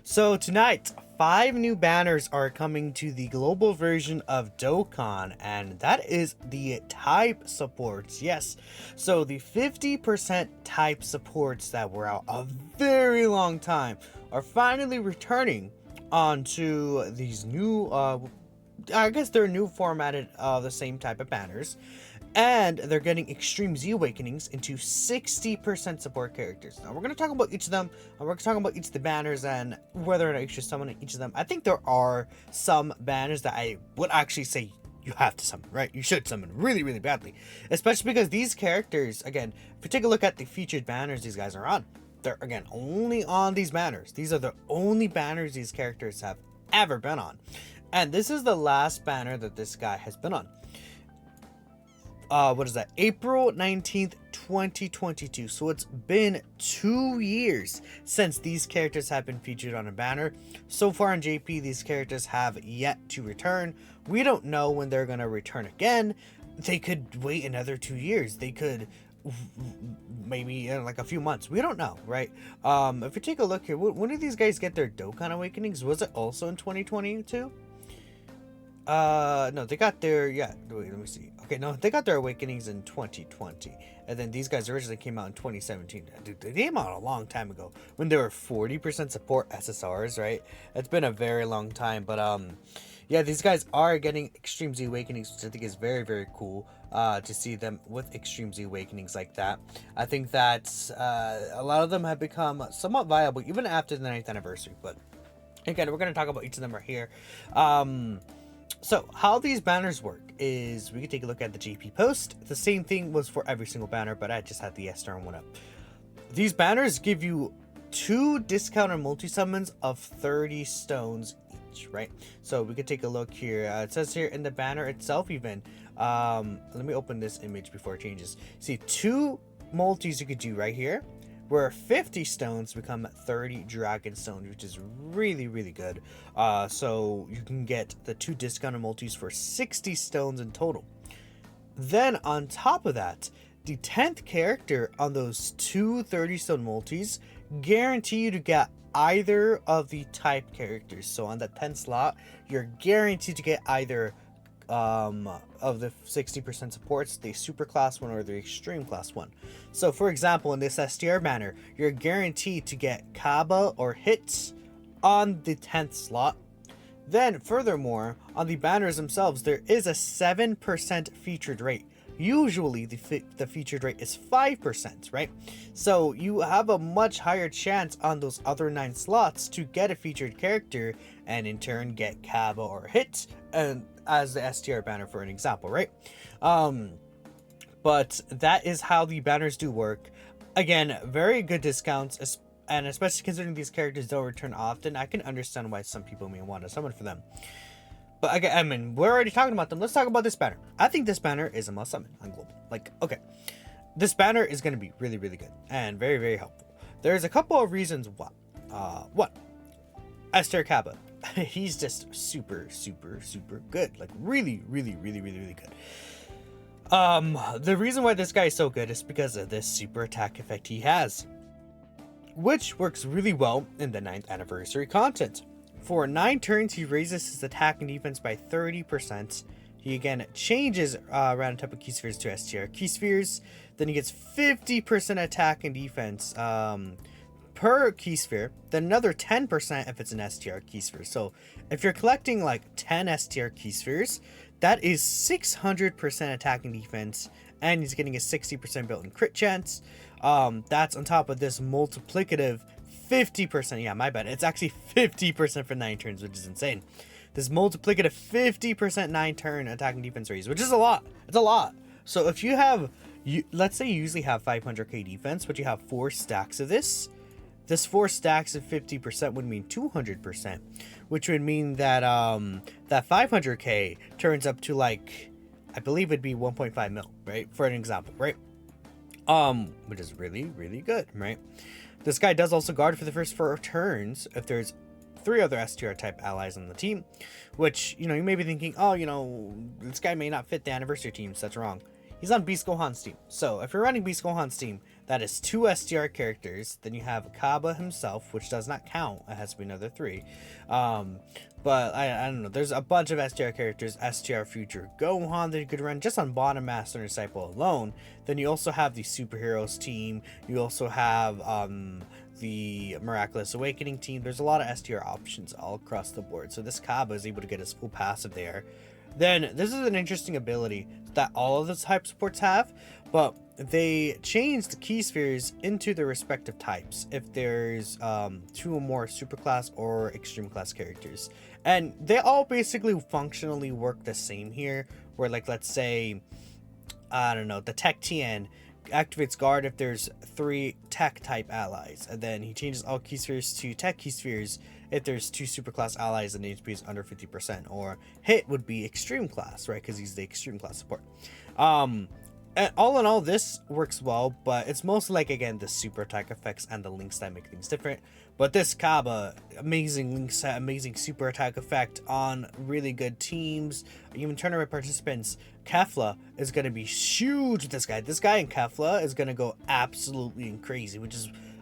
So tonight, 5 new banners are coming to the global version of Dokkan, and that is the type supports. Yes, so the 50% type supports that were out a very long time are finally returning onto these new, I guess they're new formatted the same type of banners. And they're getting Extreme Z Awakenings into 60% support characters. Now, we're going to talk about each of them, and we're going to talk about each of the banners and whether or not you should summon each of them. I think there are some banners that I would actually say you have to summon, right? You should summon really, really badly. Especially because these characters, again, if you take a look at the featured banners these guys are on, they're, again, only on these banners. These are the only banners these characters have ever been on. And this is the last banner that this guy has been on. What is that? April 19th, 2022. So it's been 2 years since these characters have been featured on a banner. So far in JP, these characters have yet to return. We don't know when they're going to return again. They could wait another 2 years. They could maybe in like a few months. We don't know, right? If you take a look here, when did these guys get their Dokkan Awakenings? Was it also in 2022? No, they got their, yeah, wait, let me see. Okay, no, they got their Awakenings in 2020, and then these guys originally came out in 2017. Dude, they came out a long time ago when they were 40% support SSRs, right? It's been a very long time, but yeah, these guys are getting Extreme Z Awakenings, which I think is very, very cool to see them with Extreme Z Awakenings like that. I think that a lot of them have become somewhat viable even after the 9th anniversary, but again, we're going to talk about each of them right here. So how these banners work is we can take a look at the JP post. The same thing was for every single banner, but I just had the S-Star one up. These banners give you 2 discounted multi-summons of 30 stones each, right? So we could take a look here. It says here in the banner itself even, let me open this image before it changes. See, 2 multis you could do right here, where 50 stones become 30 dragon stones, which is really, really good. So you can get the 2 discounted multis for 60 stones in total. Then on top of that, the 10th character on those 2 30-stone multis guarantee you to get either of the type characters. So on that 10th slot, you're guaranteed to get either of the 60% supports, the super class one or the extreme class one. So for example, in this STR banner, you're guaranteed to get Kaba or hits on the 10th slot. Then furthermore, on the banners themselves, there is a 7% featured rate. Usually the featured rate is 5%, right? So you have a much higher chance on those other 9 slots to get a featured character and in turn get Kaba or hit, and as the STR banner for an example, right? But that is how the banners do work. Again, very good discounts, and especially considering these characters don't return often, I can understand why some people may want to summon for them. But again, I mean, we're already talking about them. Let's talk about this banner. I think this banner is a must summon on global. Like, okay, this banner is going to be really, really good and very, very helpful. There's a couple of reasons why. One, Esther Kaba. He's just super, super, super good. Like, really, really, really, really, really good. The reason why this guy is so good is because of this super attack effect he has, which works really well in the 9th anniversary content. For 9 turns, he raises his attack and defense by 30%. He again changes random type of key spheres to STR key spheres. Then he gets 50% attack and defense per key sphere. Then another 10% if it's an STR key sphere. So if you're collecting like 10 STR key spheres, that is 600% attack and defense. And he's getting a 60% built-in crit chance. That's on top of this multiplicative 50%, yeah, my bad. It's actually 50% for 9 turns, which is insane. This multiplicative 50% 9 turn attack and defense raise, which is a lot. It's a lot. So if you have, let's say you usually have 500k defense, but you have 4 stacks of this 4 stacks of 50% would mean 200%, which would mean that that 500k turns up to like, I believe it'd be 1.5 mil, right? For an example, right? Which is really, really good, right? This guy does also guard for the first 4 turns if there's 3 other STR type allies on the team, which, you know, you may be thinking, oh, you know, this guy may not fit the anniversary teams. That's wrong. He's on Beast Gohan's team. So if you're running Beast Gohan's team, That is 2 STR characters. Then you have Kaba himself, which does not count. It has to be another 3. But I don't know. There's a bunch of STR characters. STR Future Gohan that you could run just on Bottom Master Disciple alone. Then you also have the Superheroes team. You also have the Miraculous Awakening team. There's a lot of STR options all across the board. So this Kaba is able to get his full passive there. Then this is an interesting ability that all of the type supports have, but they change the key spheres into their respective types if there's 2 or more superclass or extreme class characters, and they all basically functionally work the same here, where like, let's say, I don't know, the Tech TN activates guard if there's 3 tech type allies, and then he changes all key spheres to tech key spheres if there's 2 superclass allies and HP is under 50%, or hit would be extreme class, right, because he's the extreme class support. And all in all, this works well, but it's mostly like, again, the super attack effects and the links that make things different. But this Kaba, amazing link set, amazing super attack effect on really good teams, even tournament participants. Kefla is going to be huge with this guy. This guy in Kefla is going to go absolutely crazy,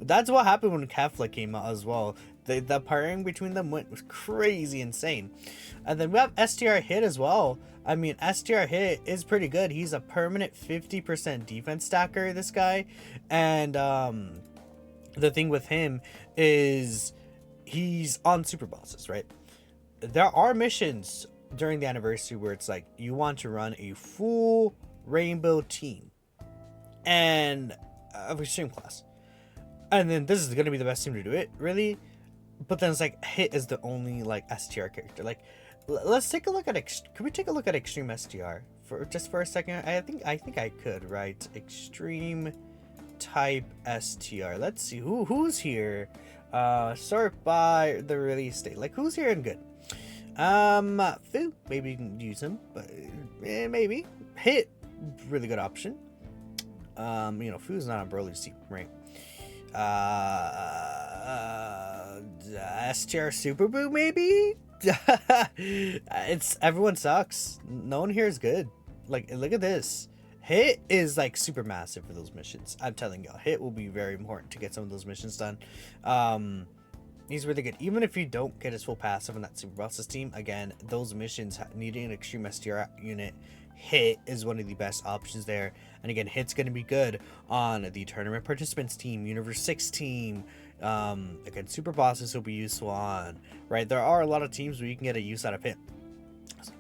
that's what happened when Kefla came out as well. The pairing between them was crazy insane. And then we have STR Hit as well. I mean, STR Hit is pretty good. He's a permanent 50% defense stacker, this guy. And the thing with him is he's on super bosses, right? There are missions during the anniversary where it's like you want to run a full rainbow team and of extreme class. And then this is going to be the best team to do it, really. But then it's like Hit is the only like STR character. Like, let's take a look at can we take a look at Extreme STR for just for a second? I think I could, right? Extreme type STR. Let's see who's here. Sort by the release date. Like, who's here and good? Fu, maybe you can use him, but maybe Hit, really good option. You know, Fu's not a Broly team, right? STR Super Boo, maybe. Everyone sucks. No one here is good. Like, look at this. Hit is like super massive for those missions. I'm telling y'all, Hit will be very important to get some of those missions done. He's really good. Even if you don't get his full passive in that Super Bosses team, again, those missions needing an extreme STR unit, Hit is one of the best options there. And again, Hit's going to be good on the tournament participants team, Universe 6 team. Again, Super Bosses will be useful on, right? There are a lot of teams where you can get a use out of Hit.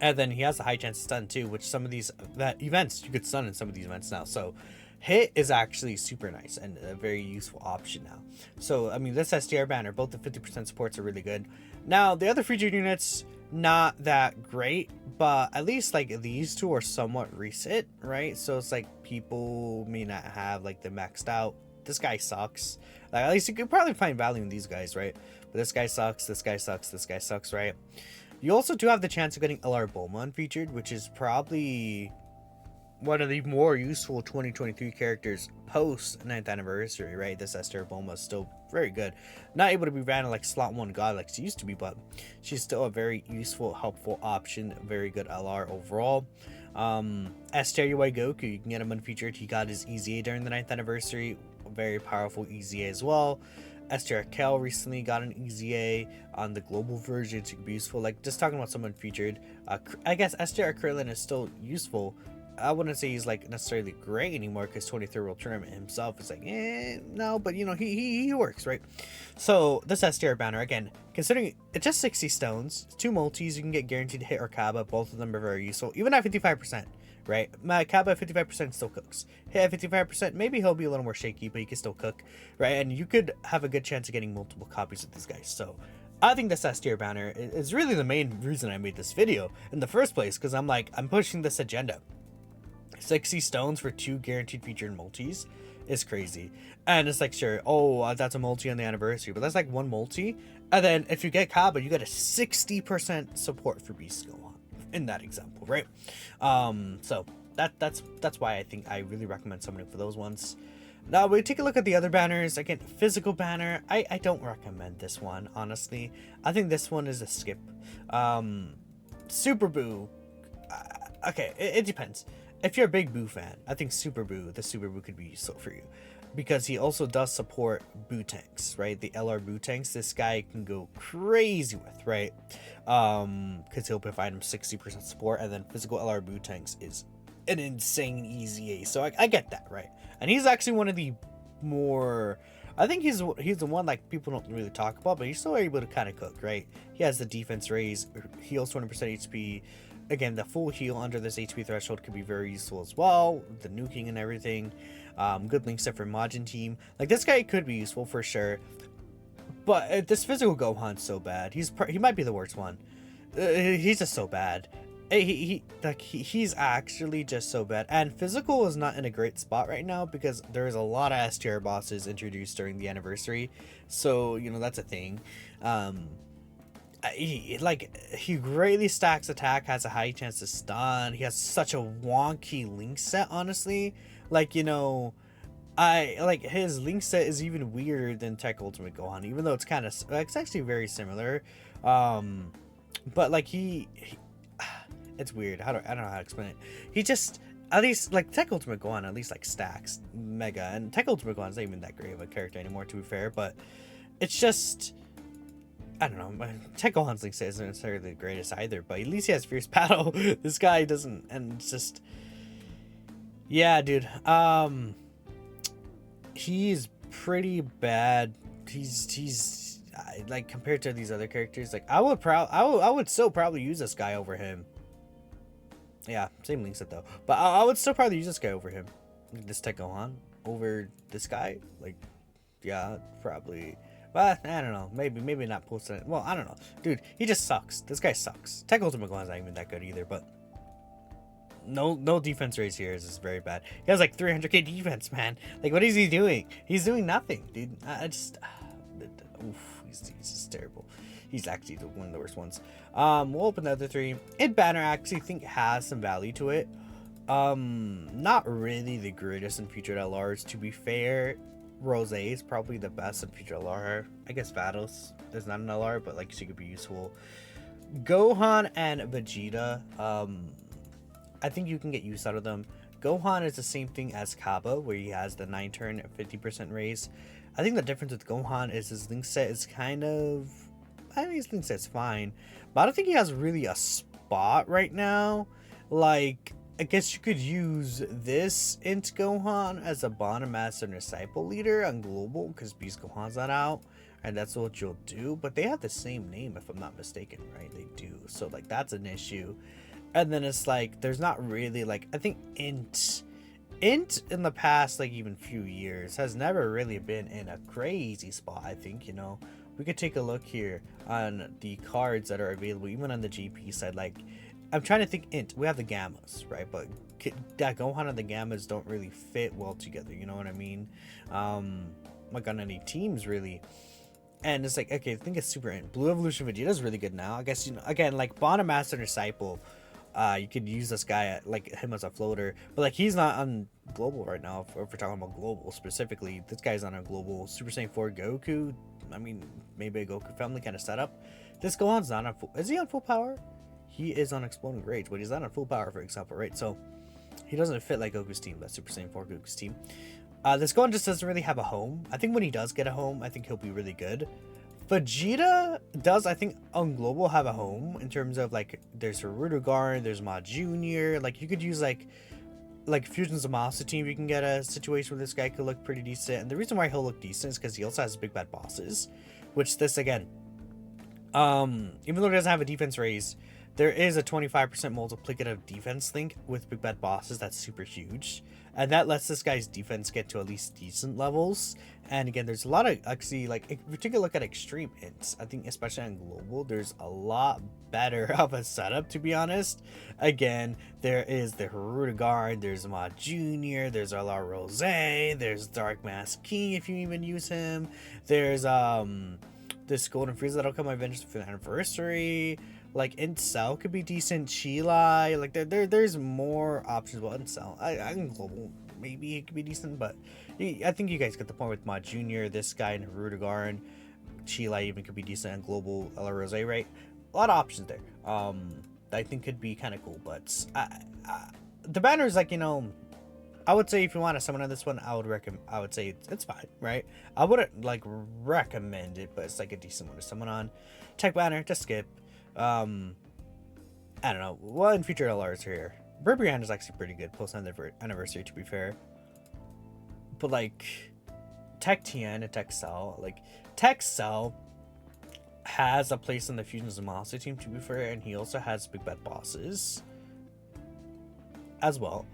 And then he has a high chance to stun too, which some of these events, you could stun in some of these events now. So Hit is actually super nice and a very useful option now. So, I mean, this STR banner, both the 50% supports are really good. Now, the other featured units, not that great, but at least like these 2 are somewhat recent, right? So it's like people may not have like the maxed out. This guy sucks. Like, at least you could probably find value in these guys, right? But this guy sucks, this guy sucks, this guy sucks, right? You also do have the chance of getting LR Bulma unfeatured, which is probably one of the more useful 2023 characters post 9th anniversary, right? This Esther Bulma is still very good. Not able to be ran like slot 1 god like she used to be, but she's still a very useful, helpful option. Very good LR overall. STR UI Goku, you can get him unfeatured. He got his EZA during the 9th anniversary. Very powerful EZA as well. STR Kel recently got an EZA on the global version, so it could be useful. Like, just talking about someone featured, I guess STR Krillin is still useful. I wouldn't say he's like necessarily great anymore, because 23rd World Tournament himself is like, no, but you know, he works, right? So this STR banner, again, considering it's just 60 stones, 2 multis, you can get guaranteed Hit or Kaba. Both of them are very useful, even at 55%, right? My Kaba at 55% still cooks. Hit at 55%, maybe he'll be a little more shaky, but he can still cook, right? And you could have a good chance of getting multiple copies of these guys. So I think this STR banner is really the main reason I made this video in the first place, because I'm pushing this agenda. 60 stones for 2 guaranteed featured multis is crazy. And it's like, sure, that's a multi on the anniversary, but that's like 1 multi. And then if you get Kaba, you get a 60% support for Beast Gohan in that example, right? So that's why I think I really recommend summoning for those ones. Now we take a look at the other banners. Again, physical banner, I don't recommend this one, honestly. I think this one is a skip. Super Boo, okay, it depends. If you're a big Boo fan, I think the Super Boo could be useful for you. because he also does support boot tanks, right? The LR boot tanks, this guy can go crazy with, right? Because he'll provide him 60% support, and then physical LR boot tanks is an insane EZA. So I get that, right? And he's actually one of the more, I think he's the one like people don't really talk about, but he's still able to kind of cook, right? He has the defense raise, heals 20% HP. Again, the full heal under this HP threshold could be very useful as well. The nuking and everything. Good link set for Majin team. Like, this guy could be useful for sure. But this physical Gohan's so bad. He might be the worst one. He's just so bad. He's actually just so bad. And physical is not in a great spot right now because there's a lot of S tier bosses introduced during the anniversary. So, you know, that's a thing. He greatly stacks attack, has a high chance to stun. He has such a wonky link set, honestly. Like, you know, his link set is even weirder than Tech Ultimate Gohan, even though it's kind of, it's actually very similar. But like it's weird. I don't know how to explain it. He just, at least like Tech Ultimate Gohan at least like stacks Mega, and Tech Ultimate Gohan's not even that great of a character anymore, to be fair. But it's just, I don't know. Tech Gohan's link set isn't necessarily the greatest either, but at least he has Fierce Battle. This guy doesn't, and it's just, yeah, dude. He's pretty bad. He's like, compared to these other characters, like I would still probably use this guy over him. Yeah, same link set though, but I would still probably use this guy over him. This Tech Gohan over this guy. Like, yeah, probably. But I don't know. Maybe not posting it. Well, I don't know. Dude, he just sucks. This guy sucks. Tech Ultimate Gohan's not even that good either, but no defense raise here is very bad. He has like 300k defense, man. Like, what is he doing? He's doing nothing, dude. I just he's just terrible. He's actually one of the worst ones. We'll open the other three. Id Banner I actually think has some value to it. Not really the greatest in featured LRs, to be fair. Rose is probably the best in featured LR. I guess Vados is not an LR, but like she could be useful. Gohan and Vegeta, I think you can get use out of them. Gohan is the same thing as Kaba, where he has the 9-turn 50% raise. I think the difference with Gohan is his link set is kind of, I think his link set's fine, but I don't think he has really a spot right now. Like, I guess you could use this Int Gohan as a Bottom Master and Disciple leader on Global, because Beast Gohan's not out, and that's what you'll do. But they have the same name, if I'm not mistaken, right? They do. So, like, that's an issue. And then it's like, there's not really, like, I think Int in the past, like, even few years, has never really been in a crazy spot, I think, you know. We could take a look here on the cards that are available, even on the GP side. Like, I'm trying to think Int. We have the Gammas, right? But that Gohan and the Gammas don't really fit well together, you know what I mean? Like, on any teams, really. And it's like, okay, I think it's super Int. Blue Evolution Vegeta's really good now. I guess, you know, again, like, Bottom Master and Disciple, you could use this guy, like, him as a floater. But, like, he's not on Global right now, if we're talking about Global specifically. This guy's on a Global. Super Saiyan 4 Goku, I mean, maybe a Goku family kind of setup. This Gohan's not on full, is he on full power? He is on Exploding Rage, but he's not on full power, for example, right? So he doesn't fit like Goku's team, that Super Saiyan 4 Goku's team. This Gohan just doesn't really have a home. I think when he does get a home, I think he'll be really good. Vegeta does, I think, on Global have a home in terms of, like, there's Hirudegarn, there's Ma Jr. Like, you could use, like Fusion's a monster team. You can get a situation where this guy could look pretty decent. And the reason why he'll look decent is because he also has big bad bosses, which this, again, even though he doesn't have a defense raise, there is a 25% multiplicative defense link with big bad bosses that's super huge. And that lets this guy's defense get to at least decent levels. And again, there's a lot of, actually, like, if you take a look at Extreme Ints, I think especially on Global, there's a lot better of a setup, to be honest. Again, there is the Hirudegarn, there's Ma Jr., there's La Rose, there's Dark Mask King if you even use him. There's this Golden Frieza that'll come eventually for the anniversary. Like, Incel could be decent. Chilai, like, there's more options. Well, Incel, I can Global, maybe it could be decent, but I think you guys get the point with Ma Jr., this guy, and Hirudegarn. Chilai even could be decent, and Global La Rose, right? A lot of options there. I think could be kind of cool, but the banner is, like, you know, I would say if you want to summon on this one, I would say it's fine, right? I wouldn't like recommend it, but it's like a decent one to summon on. Tech banner, just skip. I don't know. Well, in future LRs here, Burberry is actually pretty good post anniversary, to be fair. But like Tech TN and Tech Cell, like Tech Cell has a place in the Fusions and Monster team, to be fair, and he also has big bad bosses as well.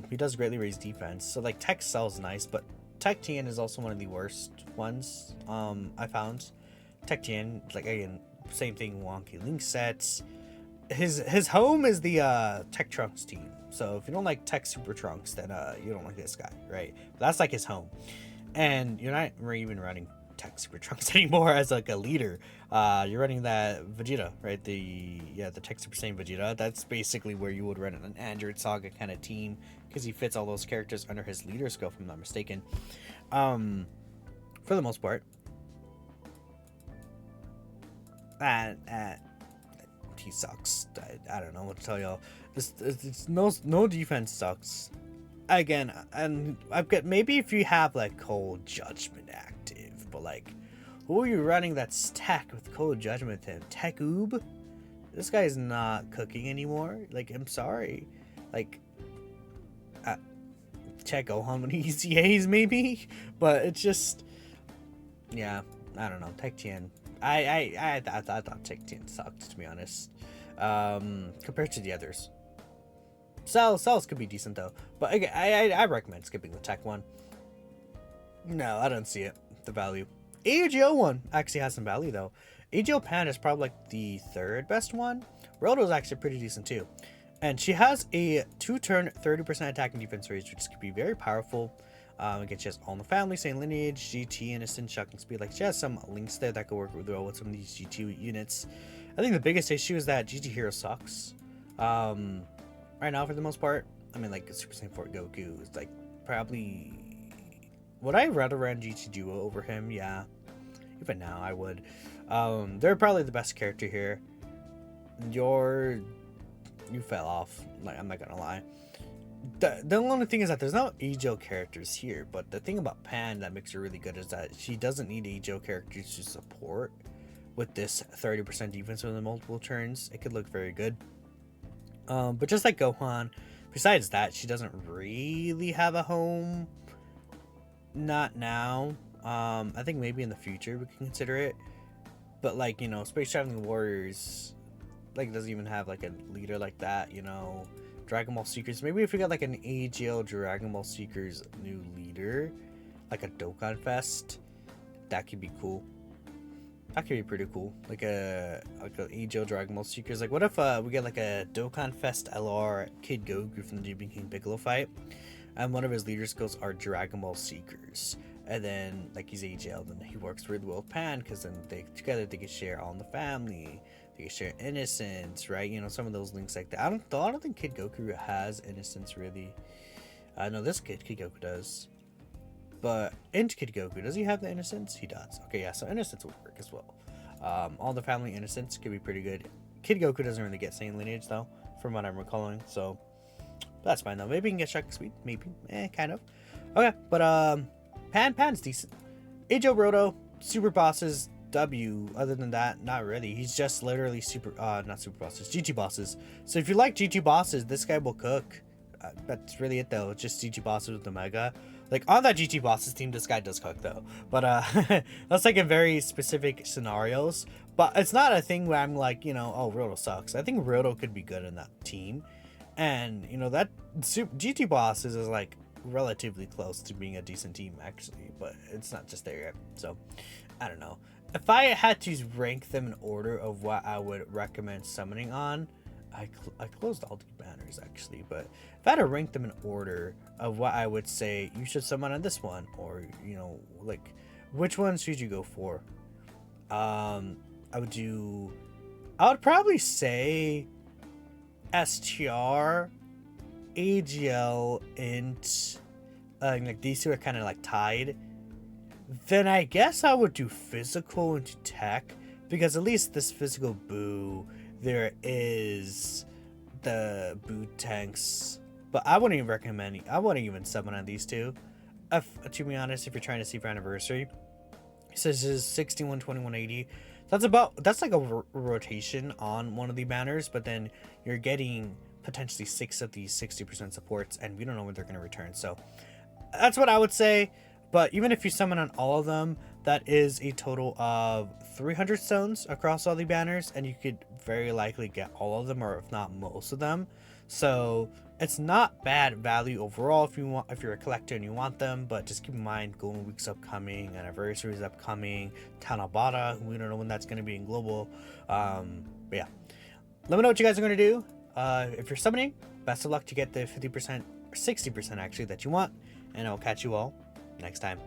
He does greatly raise defense, so like Tech Cell is nice, but Tech TN is also one of the worst ones I found. Tech TN, like again, same thing, wonky link sets. His home is the Tech Trunks team, so if you don't like Tech Super Trunks, then you don't like this guy, right? But that's like his home, and you're not even running Tech Super Trunks anymore as like a leader. You're running that Vegeta, right? The Tech Super Saiyan Vegeta. That's basically where you would run an Android Saga kind of team, because he fits all those characters under his leader skill, if I'm not mistaken. For the most part. And he sucks. I don't know what to tell y'all. It's no defense sucks. Again, and I've got, maybe if you have like Cold Judgment active, but like, who are you running that's tech with Cold Judgment with him? Tech Oob? This guy's not cooking anymore. Like, I'm sorry. Like, check Gohan with EZAs maybe, but it's just, yeah, I don't know. Tech TN. I thought Tech TN sucked, to be honest, compared to the others. Cells could be decent though, but again, I recommend skipping the Tech one. No, I don't see it, the value. AGO one actually has some value though. AGO Pan is probably like the third best one. Roto's actually pretty decent too, and she has a 2-turn 30% attack and defense range, which could be very powerful. Again, she has All in the Family, Same Lineage, GT, Innocent, Shocking Speed. Like, she has some links there that could work really well with some of these GT units. I think the biggest issue is that GT Hero sucks. Right now, for the most part. I mean, like, Super Saiyan 4 Goku is, like, probably... Would I rather run GT Duo over him? Yeah. Even now, I would. They're probably the best character here. You fell off. Like, I'm not gonna lie. The only thing is that there's no AGO characters here, but the thing about Pan that makes her really good is that she doesn't need AGO characters to support with this 30% defense within multiple turns. It could look very good. But just like Gohan, besides that, she doesn't really have a home. Not now. I think maybe in the future we can consider it. But like, you know, Space Traveling Warriors, like, doesn't even have like a leader like that, you know. Dragon Ball Seekers. Maybe if we got like an AGL Dragon Ball Seekers new leader, like a Dokkan Fest, that could be cool. That could be pretty cool. Like a AGL Dragon Ball Seekers. Like, what if we get like a Dokkan Fest LR Kid Goku from the Demon King Piccolo fight, and one of his leader skills are Dragon Ball Seekers, and then like he's AGL, then he works really well with Pan, because then together they can share All in the Family. They can share Innocence, right? You know, some of those links like that. I don't think Kid Goku has Innocence really. No, this Kid Goku does. But in Kid Goku, does he have the Innocence? He does. Okay, yeah, so Innocence would work as well. All the Family Innocence could be pretty good. Kid Goku doesn't really get Saiyan lineage though, from what I'm recalling. So that's fine though. Maybe he can get Shocking Speed. Maybe. Kind of. Okay, but Pan's decent. AGO Roto, super bosses. W. Other than that, not really. He's just literally not super bosses, GT bosses. So if you like GT bosses, this guy will cook. That's really it though. It's just GT bosses with the Mega. Like, on that GT bosses team, this guy does cook though. But that's like in very specific scenarios. But it's not a thing where I'm like, you know, oh, Roto sucks. I think Roto could be good in that team. And, you know, that GT bosses is like relatively close to being a decent team actually. But it's not just there yet. So, I don't know. If I had to rank them in order of what I would recommend summoning on, I closed all the banners actually, but if I had to rank them in order of what I would say you should summon on this one, or, you know, like, which one should you go for? I would probably say STR, AGL, Int, like these two are kind of like tied. Then I guess I would do physical into tech, because at least this physical Boo, there is the Boo tanks But I wouldn't even recommend. I wouldn't even summon on these two. To be honest, if you're trying to see for anniversary, it says this is 61, 21, 80. That's like a rotation on one of the banners, but then you're getting potentially 6 of these 60% supports, and we don't know when they're going to return. So that's what I would say. But even if you summon on all of them, that is a total of 300 stones across all the banners, and you could very likely get all of them, or if not most of them. So it's not bad value overall if you're a collector and you want them. But just keep in mind, Golden Week's upcoming, Anniversary's upcoming, Tanabata, we don't know when that's going to be in global. But yeah, let me know what you guys are going to do. If you're summoning, best of luck to get the 50% or 60% actually that you want, and I'll catch you all next time.